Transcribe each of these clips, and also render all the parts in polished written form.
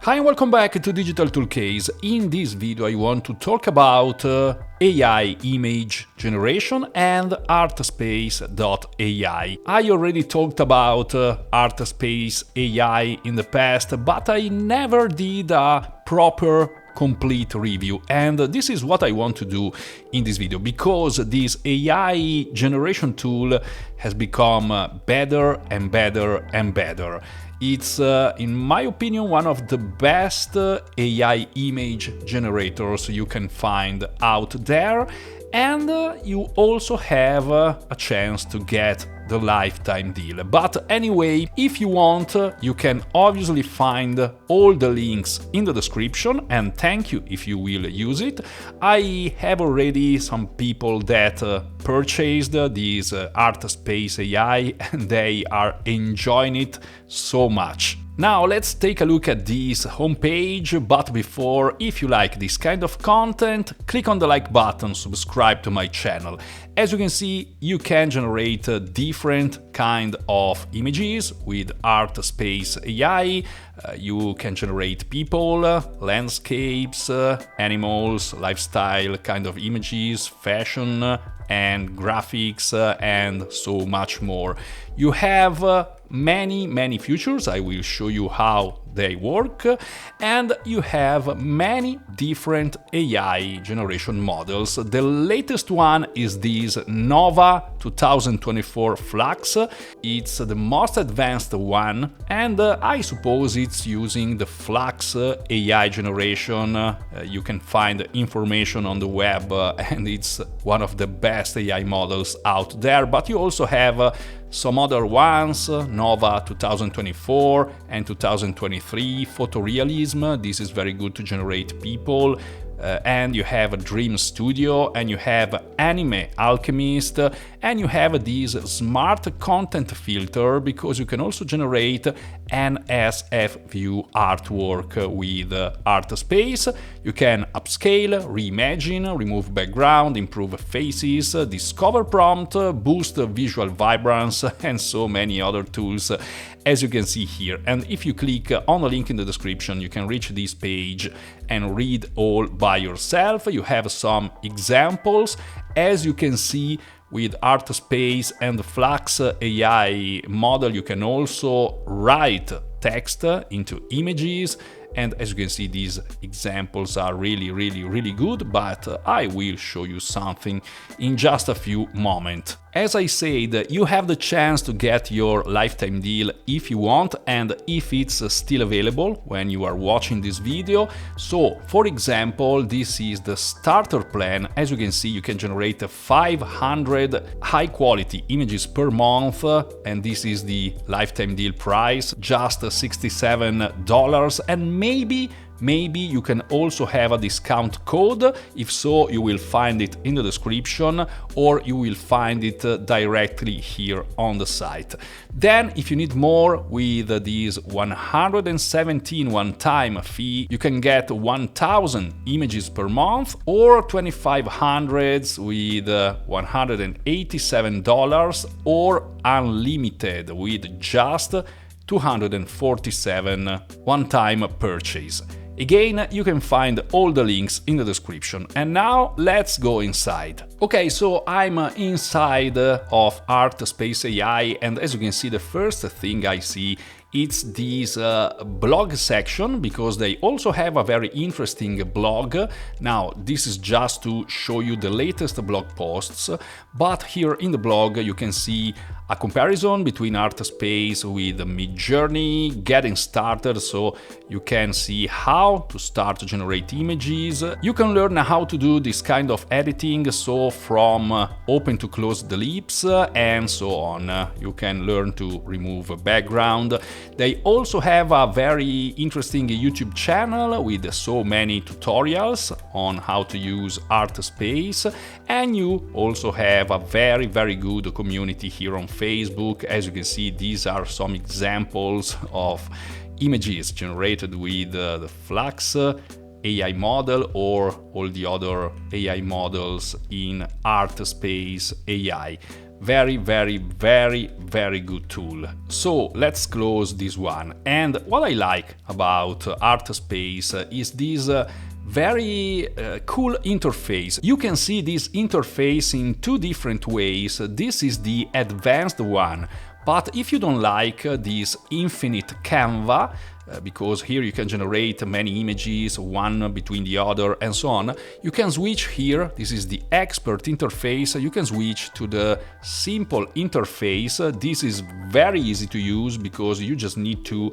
Hi and welcome back to Digital Toolcase. In this video I want to talk about AI image generation and ArtSpace.ai. I already talked about ArtSpace AI in the past, but I never did a proper complete review, and this is what I want to do in this video, because this AI generation tool has become better and better and better. It's, in my opinion, one of the best AI image generators you can find out there, and you also have a chance to get the lifetime deal. But anyway, if you want, you can obviously find all the links in the description, and thank you if you will use it. I have already some people that purchased this ArtSpace AI and they are enjoying it so much. Now let's take a look at this homepage, but before, if you like this kind of content, click on the like button, subscribe to my channel. As you can see, you can generate different kind of images with ArtSpace AI. You can generate people, landscapes, animals, lifestyle kind of images, fashion and graphics, and so much more. You have many features. I will show you how they work, and you have many different AI generation models. The latest one is this Nova 2024 Flux. It's the most advanced one, and I suppose it's using the Flux AI generation. You can find information on the web, and it's one of the best AI models out there, but you also have some other ones, Nova 2024 and 2023, Photorealism. This is very good to generate people. And you have a Dream Studio, and you have Anime Alchemist, and you have this smart content filter, because you can also generate NSF view artwork with ArtSpace. You can upscale, reimagine, remove background, improve faces, discover prompt, boost visual vibrance, and so many other tools, as you can see here. And if you click on the link in the description, you can reach this page and read all by yourself. You have some examples. As you can see, with ArtSpace and the Flux AI model, you can also write text into images. And as you can see, these examples are really good, but I will show you something in just a few moments. As I said, you have the chance to get your lifetime deal if you want, and if it's still available when you are watching this video. So, for example, this is the starter plan. As you can see, you can generate 500 high-quality images per month, and this is the lifetime deal price, just $67, and maybe you can also have a discount code. If so, you will find it in the description, or you will find it directly here on the site. Then, if you need more, with this 117 one-time fee, you can get 1000 images per month, or 2500 with $187, or unlimited with just 247 one-time purchase. Again, you can find all the links in the description. And now let's go inside. Okay, so I'm inside of ArtSpace AI, and as you can see, the first thing I see, it's this blog section, because they also have a very interesting blog. Now, this is just to show you the latest blog posts, but here in the blog you can see a comparison between ArtSpace with Midjourney, getting started, so you can see how to start to generate images. You can learn how to do this kind of editing, so from open to close the ellipse and so on. You can learn to remove a background. They also have a very interesting YouTube channel with so many tutorials on how to use ArtSpace, and you also have a very good community here on Facebook. As you can see, these are some examples of images generated with the Flux AI model or all the other AI models in ArtSpace AI. very, very, very, very good tool. So let's close this one. And what I like about ArtSpace is this very cool interface. You can see this interface in two different ways. This is the advanced one, but if you don't like this infinite canva, because here you can generate many images, one between the other and so on, you can switch here. This is the expert interface. You can switch to the simple interface. This is very easy to use because you just need to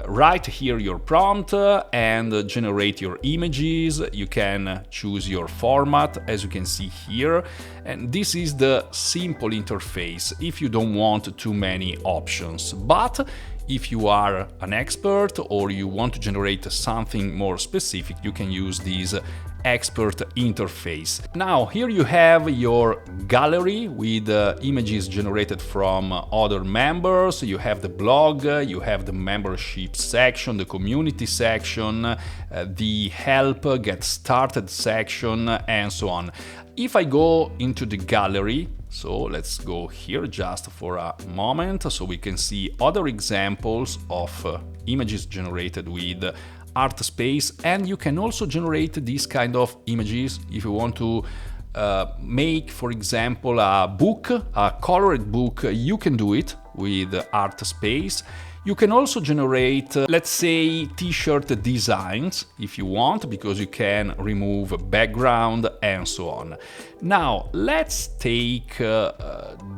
write here your prompt and generate your images. You can choose your format, as you can see here, and this is the simple interface if you don't want too many options. But if you are an expert or you want to generate something more specific, you can use this expert interface. Now here you have your gallery with images generated from other members. You have the blog, you have the membership section, the community section, the help, get started section, and so on. If I go into the gallery, so let's go here just for a moment so we can see other examples of images generated with ArtSpace, and you can also generate these kind of images if you want to make, for example, a book, a colored book. You can do it with ArtSpace. You can also generate, let's say, t-shirt designs if you want, because you can remove background and so on. Now, let's take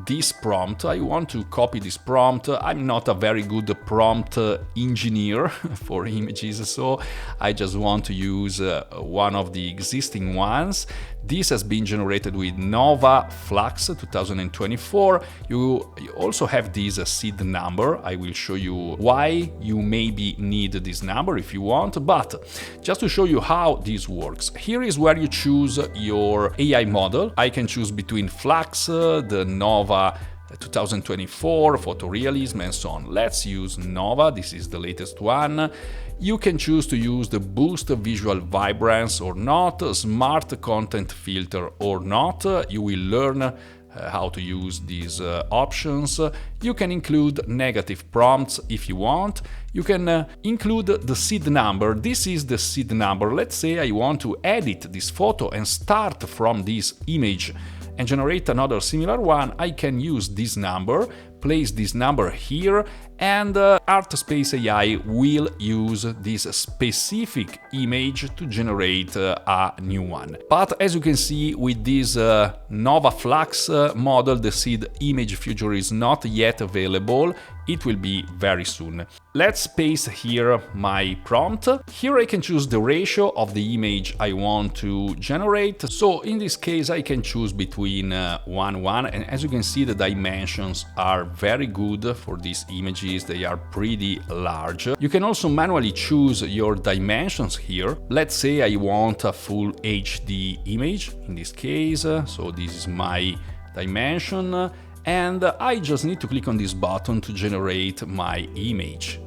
this prompt. I want to copy this prompt. I'm not a very good prompt engineer for images, so I just want to use one of the existing ones. This has been generated with Nova Flux 2024. You also have this seed number. I will show you why you maybe need this number if you want, but just to show you how this works, here is where you choose your AI model. I can choose between Flux, the Nova 2024, Photorealism, and so on. Let's use Nova. This is the latest one. You can choose to use the Boost Visual Vibrance or not, Smart Content Filter or not. You will learn how to use these options. You can include negative prompts if you want. You can include the seed number. This is the seed number. Let's say I want to edit this photo and start from this image and generate another similar one. I can use this number, place this number here, and ArtSpace AI will use this specific image to generate a new one. But as you can see, with this Nova Flux model, the seed image feature is not yet available. It will be very soon. Let's paste here my prompt. Here I can choose the ratio of the image I want to generate. So in this case, I can choose between 1:1, and as you can see, the dimensions are very good for these images. They are pretty large. You can also manually choose your dimensions here. Let's say I want a full HD image in this case. So this is my dimension. And I just need to click on this button to generate my image.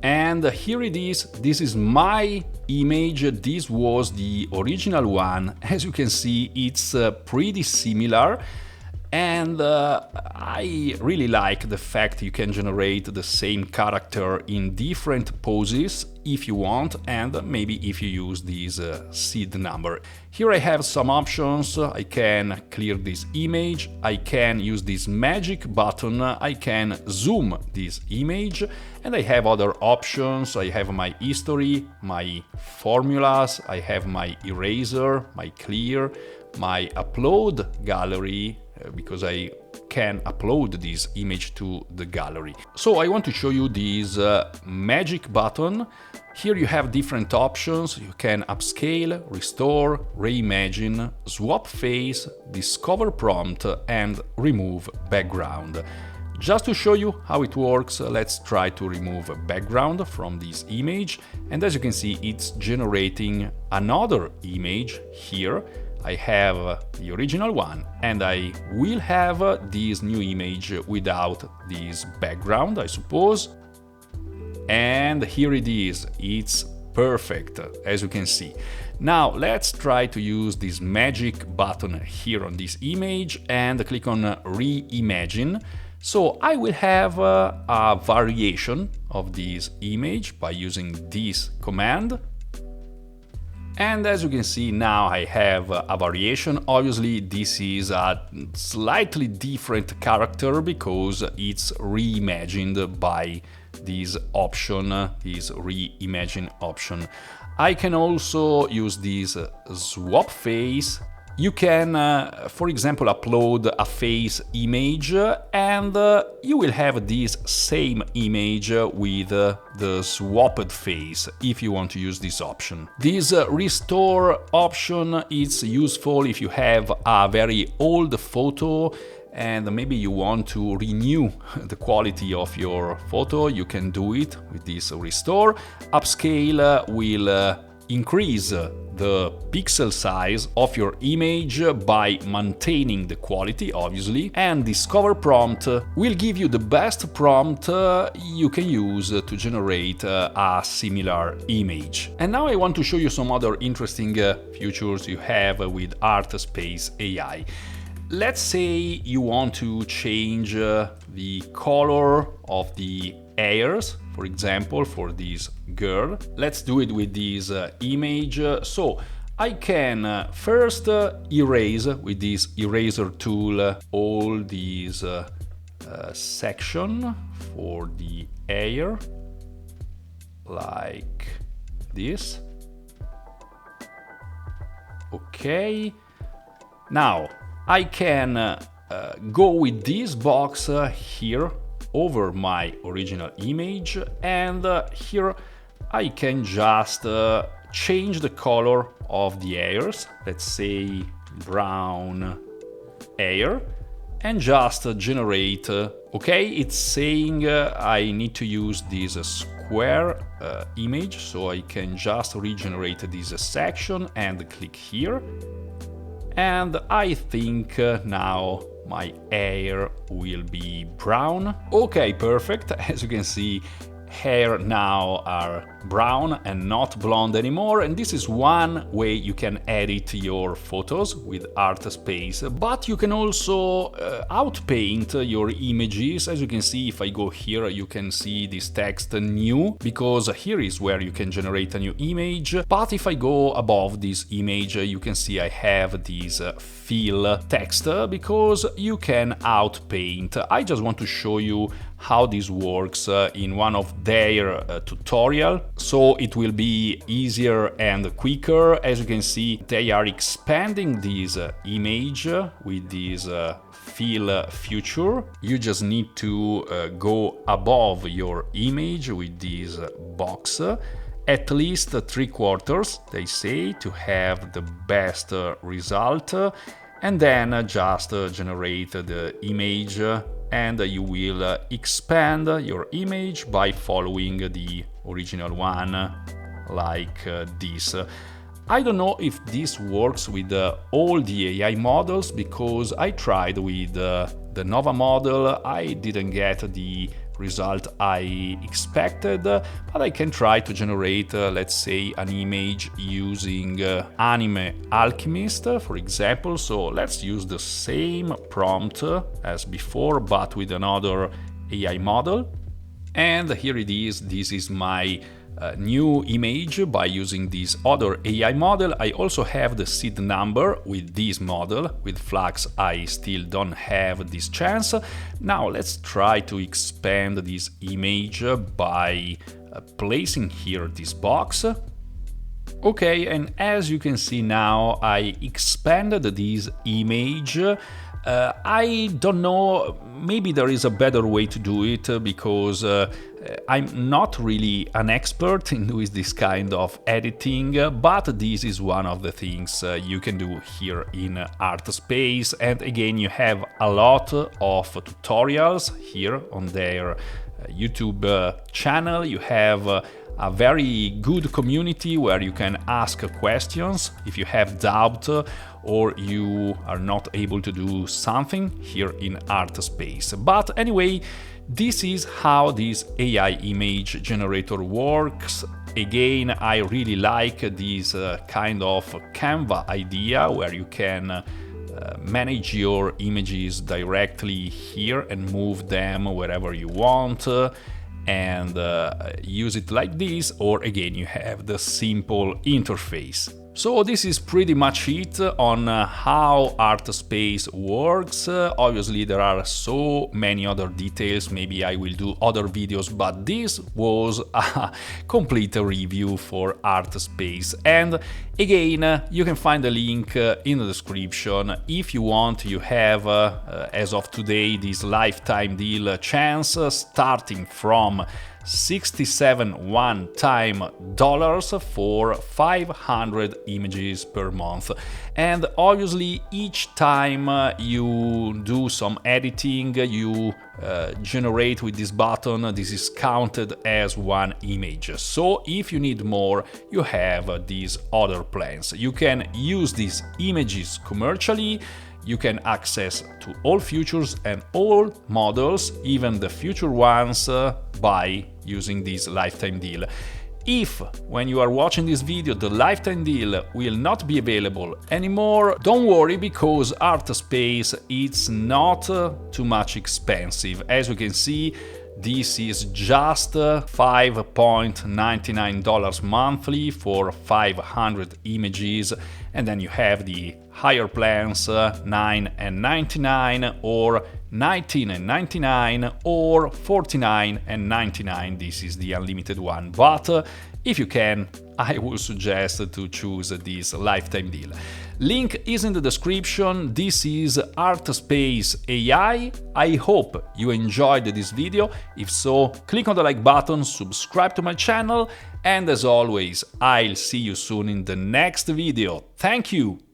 And here it is. This is my image. This was the original one. As you can see, it's pretty similar. And I really like the fact you can generate the same character in different poses if you want, and maybe if you use this seed number. Here I have some options. I can clear this image, I can use this magic button, I can zoom this image, and I have other options. I have my history, my formulas, I have my eraser, my clear, my upload gallery, because I can upload this image to the gallery. So I want to show you this magic button. Here you have different options. You can upscale, restore, reimagine, swap face, discover prompt, and remove background. Just to show you how it works, let's try to remove a background from this image. And as you can see, it's generating another image here. I have the original one, and I will have this new image without this background, I suppose. And here it is. It's Perfect, as you can see. Now let's try to use this magic button here on this image and click on Reimagine. So I will have a variation of this image by using this command. And as you can see, now I have a variation. Obviously, this is a slightly different character because it's reimagined by this option, this reimagine option. I can also use this swap face. You can, for example, upload a face image and you will have this same image with the swapped face if you want to use this option. This restore option is useful if you have a very old photo and maybe you want to renew the quality of your photo. You can do it with this restore. Upscale will increase the pixel size of your image by maintaining the quality, obviously, and discover prompt will give you the best prompt you can use to generate a similar image. And now I want to show you some other interesting features you have with ArtSpace AI. Let's say you want to change the color of the hairs, for example, for this girl. Let's do it with this image. So I can first erase with this eraser tool all these section for the hair, like this. Okay. Now I can go with this box here over my original image, and here I can just change the color of the hairs, let's say brown hair, and just generate. Okay, it's saying I need to use this square image, so I can just regenerate this section and click here. And I think now my hair will be brown. Okay, perfect. As you can see, hair now are brown and not blonde anymore, and this is one way you can edit your photos with ArtSpace. But you can also outpaint your images. As you can see, if I go here, you can see this text new, because here is where you can generate a new image. But if I go above this image, you can see I have this fill text, because you can outpaint. I just want to show you how this works in one of their tutorial, so it will be easier and quicker. As you can see, they are expanding this image with this fill feature. You just need to go above your image with this box, at least 3/4, they say, to have the best result, and then just generate the image, and you will expand your image by following the original one, like this. I don't know if this works with all the AI models, because I tried with the Nova model. I didn't get the result I expected, but I can try to generate, let's say, an image using Anime Alchemist, for example. So let's use the same prompt as before, but with another AI model. And here it is. This is my new image by using this other AI model. I also have the seed number with this model. With Flux I still don't have this chance. Now let's try to expand this image by placing here this box. Okay, and as you can see now, I expanded this image. I don't know, maybe there is a better way to do it, because I'm not really an expert in doing this kind of editing, but this is one of the things you can do here in ArtSpace. And again, you have a lot of tutorials here on their YouTube channel. You have a very good community where you can ask questions if you have doubt or you are not able to do something here in ArtSpace. But anyway, this is how this AI image generator works. again, I really like this kind of Canva idea where you can manage your images directly here and move them wherever you want and use it like this, or again you have the simple interface. So this is pretty much it on how ArtSpace works. Obviously there are so many other details, maybe I will do other videos, but this was a complete review for ArtSpace. And again, you can find the link in the description. If you want, you have, as of today, this lifetime deal chance starting from 67 one-time dollars for 500 images per month. And obviously each time you do some editing, you generate with this button, this is counted as one image. So if you need more, you have these other plans. You can use these images commercially. You can access to all features and all models, even the future ones, by using this lifetime deal. If, when you are watching this video, the lifetime deal will not be available anymore, don't worry, because ArtSpace is not too much expensive. As you can see, this is just $5.99 monthly for 500 images, and then you have the higher plans, $9.99 or $19.99 or $49.99. This is the unlimited one, but if you can, I would suggest to choose this lifetime deal. Link is in the description. This is ArtSpace AI. I hope you enjoyed this video. If so, click on the like button, subscribe to my channel, and as always, I'll see you soon in the next video. Thank you!